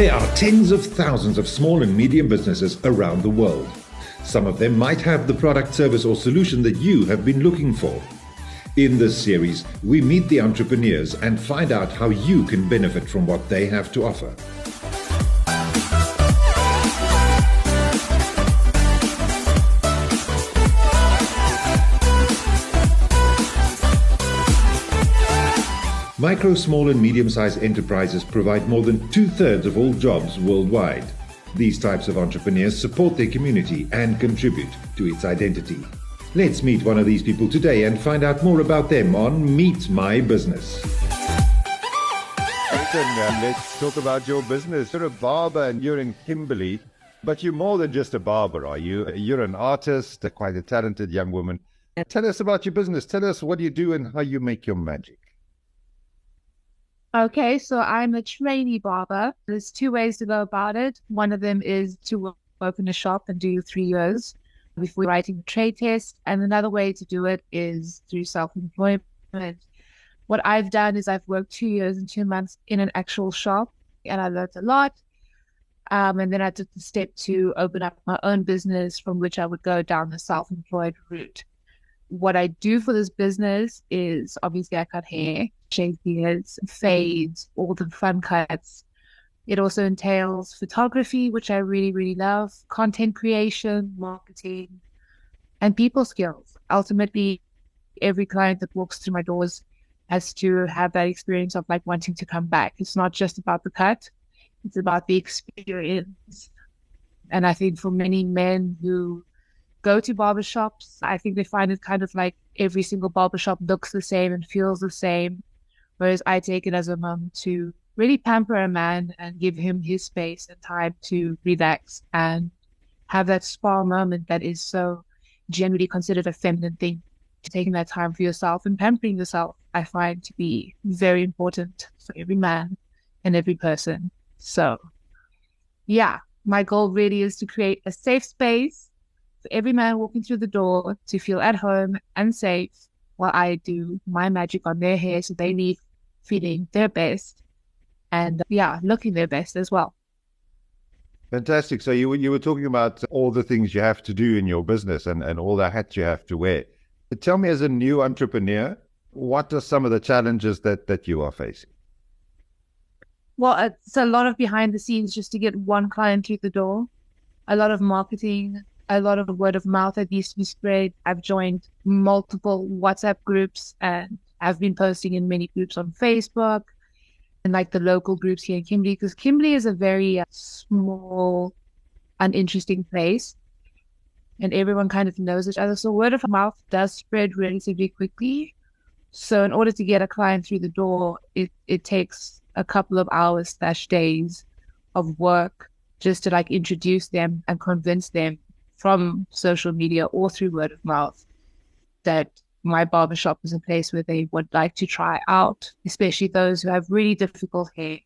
There are tens of thousands of small and medium businesses around the world. Some of them might have the product, service, or solution that you have been looking for. In this series, we meet the entrepreneurs and find out how you can benefit from what they have to offer. Micro, small and medium-sized enterprises provide more than 2/3 of all jobs worldwide. These types of entrepreneurs support their community and contribute to its identity. Let's meet one of these people today and find out more about them on Meet My Business. Caitlin, let's talk about your business. You're a barber and you're in Kimberley, but you're more than just a barber, are you? You're an artist, quite a talented young woman. Tell us about your business. Tell us what you do and how you make your magic. Okay, so I'm a trainee barber. There's two ways to go about it. One of them is to open a shop and do 3 years before writing the trade test. And another way to do it is through self-employment. What I've done is I've worked 2 years and 2 months in an actual shop, and I learned a lot. And then I took the step to open up my own business, from which I would go down the self-employed route. What I do for this business is obviously I cut hair, shave beards, fades, all the fun cuts. It also entails photography, which I really, really love, content creation, marketing, and people skills. Ultimately, every client that walks through my doors has to have that experience of like wanting to come back. It's not just about the cut, it's about the experience. And I think for many men who go to barbershops, I think they find it kind of like every single barbershop looks the same and feels the same. Whereas I take it as a moment to really pamper a man and give him his space and time to relax and have that spa moment that is so generally considered a feminine thing. Taking that time for yourself and pampering yourself, I find to be very important for every man and every person. So yeah, my goal really is to create a safe space for every man walking through the door to feel at home and safe while I do my magic on their hair so they leave feeling their best and looking their best as well. Fantastic. So you were talking about all the things you have to do in your business and all the hats you have to wear. Tell me, as a new entrepreneur, what are some of the challenges that you are facing? Well, it's a lot of behind the scenes just to get one client through the door, a lot of marketing, a lot of word of mouth that needs to be spread. I've joined multiple WhatsApp groups and I've been posting in many groups on Facebook and like the local groups here in Kimberley, because Kimberley is a very small, uninteresting place and everyone kind of knows each other. So word of mouth does spread relatively quickly. So in order to get a client through the door, it takes a couple of hours / days of work just to like introduce them and convince them from social media or through word of mouth that my barbershop is a place where they would like to try out, especially those who have really difficult hair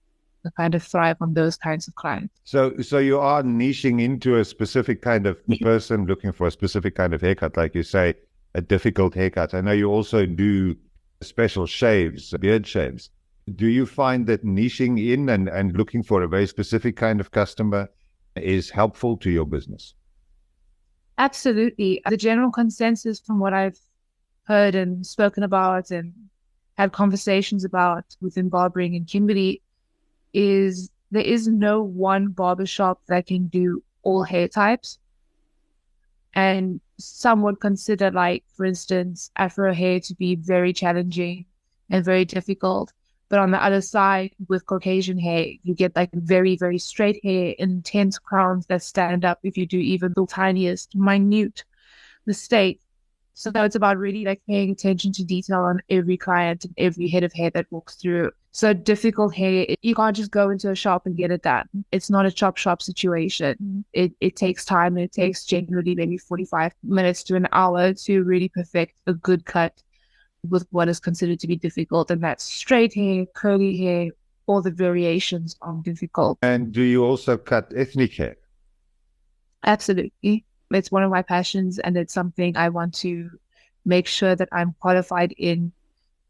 to kind of thrive on those kinds of clients. So you are niching into a specific kind of person looking for a specific kind of haircut, like you say, a difficult haircut. I know you also do special shaves, beard shaves. Do you find that niching in and looking for a very specific kind of customer is helpful to your business? Absolutely. The general consensus from what I've heard and spoken about and had conversations about within barbering in Kimberley is there is no one barbershop that can do all hair types. And some would consider, like, for instance, Afro hair to be very challenging and very difficult. But on the other side, with Caucasian hair, you get like very, very straight hair, intense crowns that stand up if you do even the tiniest, minute mistake. So it's about really like paying attention to detail on every client and every head of hair that walks through. So difficult hair, you can't just go into a shop and get it done. It's not a chop shop situation. It takes time, and it takes generally maybe 45 minutes to an hour to really perfect a good cut with what is considered to be difficult, and that's straight hair, curly hair, all the variations are difficult. And do you also cut ethnic hair? Absolutely. It's one of my passions, and it's something I want to make sure that I'm qualified in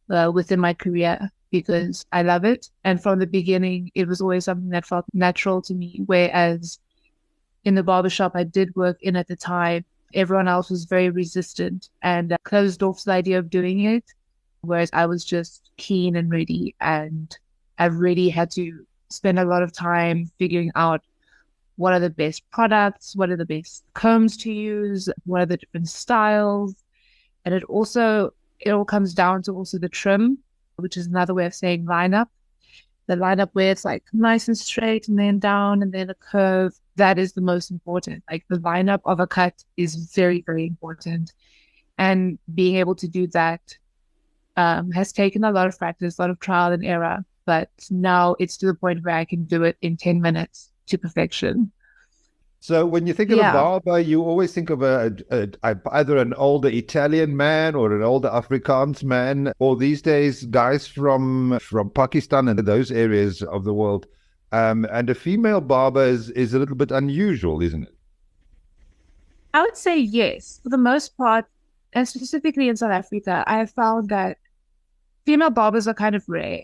within my career. because I love it. And from the beginning, it was always something that felt natural to me. Whereas in the barbershop I did work in at the time, everyone else was very resistant and closed off to the idea of doing it. Whereas I was just keen and ready. And I really had to spend a lot of time figuring out what are the best products, what are the best combs to use, what are the different styles. And it all comes down to also the trim, which is another way of saying lineup. The lineup where it's like nice and straight and then down and then a curve. That is the most important. Like the lineup of a cut is very, very important. And being able to do that has taken a lot of practice, a lot of trial and error. But now it's to the point where I can do it in 10 minutes to perfection. So when you think of a barber, you always think of either an older Italian man or an older Afrikaans man, or these days guys from Pakistan and those areas of the world. And a female barber is a little bit unusual, isn't it? I would say yes. For the most part, and specifically in South Africa, I have found that female barbers are kind of rare.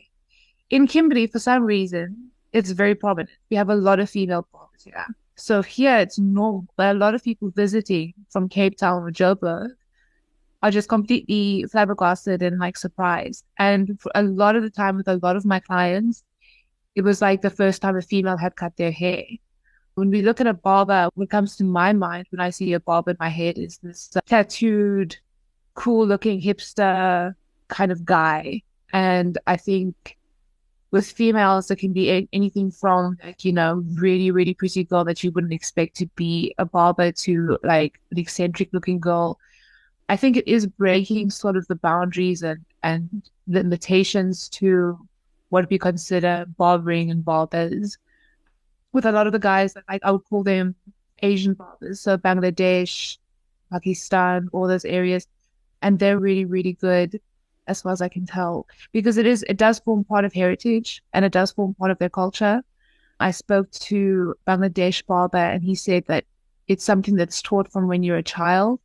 In Kimberley, for some reason, it's very prominent. We have a lot of female barbers here. So here it's normal, but a lot of people visiting from Cape Town or Joburg are just completely flabbergasted and like surprised. And for a lot of the time with a lot of my clients, it was like the first time a female had cut their hair. When we look at a barber, what comes to my mind when I see a barber in my head is this tattooed, cool looking hipster kind of guy. And I think with females, it can be anything from, like, really, really pretty girl that you wouldn't expect to be a barber to like an eccentric looking girl. I think it is breaking sort of the boundaries and limitations to what we consider barbering and barbers. With a lot of the guys, I would call them Asian barbers, so Bangladesh, Pakistan, all those areas. And they're really, really good, as far as I can tell, because it does form part of heritage and it does form part of their culture. I spoke to Bangladesh barber and he said that it's something that's taught from when you're a child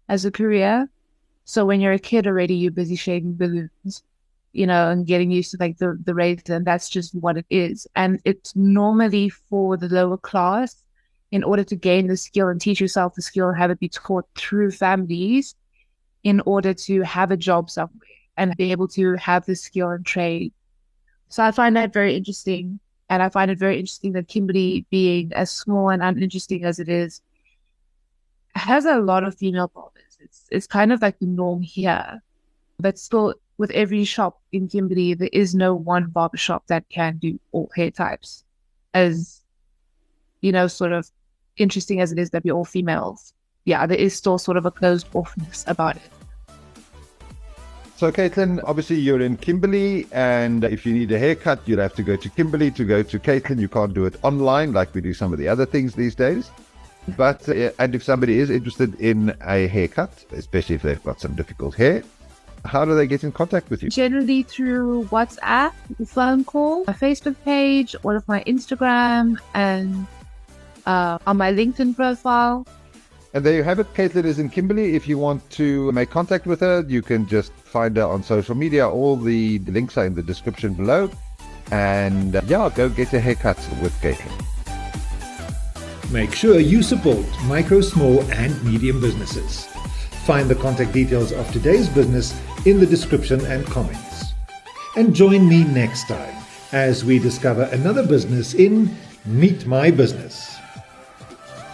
as a career. So when you're a kid already, you're busy shaving balloons, and getting used to like the razor, and that's just what it is. And it's normally for the lower class, in order to gain the skill and teach yourself the skill and have it be taught through families in order to have a job somewhere and be able to have the skill and trade. So I find that very interesting. And I find it very interesting that Kimberley, being as small and uninteresting as it is, has a lot of female barbers. It's kind of like the norm here. But still, with every shop in Kimberley, there is no one barbershop that can do all hair types. As, sort of interesting as it is that we're all females. Yeah, there is still sort of a closed offness about it. So, Caitlin, obviously you're in Kimberley, and if you need a haircut, you'd have to go to Kimberley to go to Caitlin. You can't do it online like we do some of the other things these days. But, and if somebody is interested in a haircut, especially if they've got some difficult hair, how do they get in contact with you? Generally through WhatsApp, phone call, my Facebook page, one of my Instagram, and on my LinkedIn profile. And there you have it. Caitlin is in Kimberley. If you want to make contact with her, you can just find her on social media. All the links are in the description below. And go get a haircut with Caitlin. Make sure you support micro, small and medium businesses. Find the contact details of today's business in the description and comments. And join me next time as we discover another business in Meet My Business.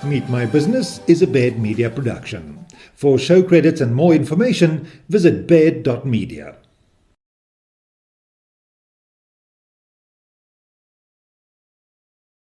Meet My Business is a Baird Media production. For show credits and more information, visit baird.media.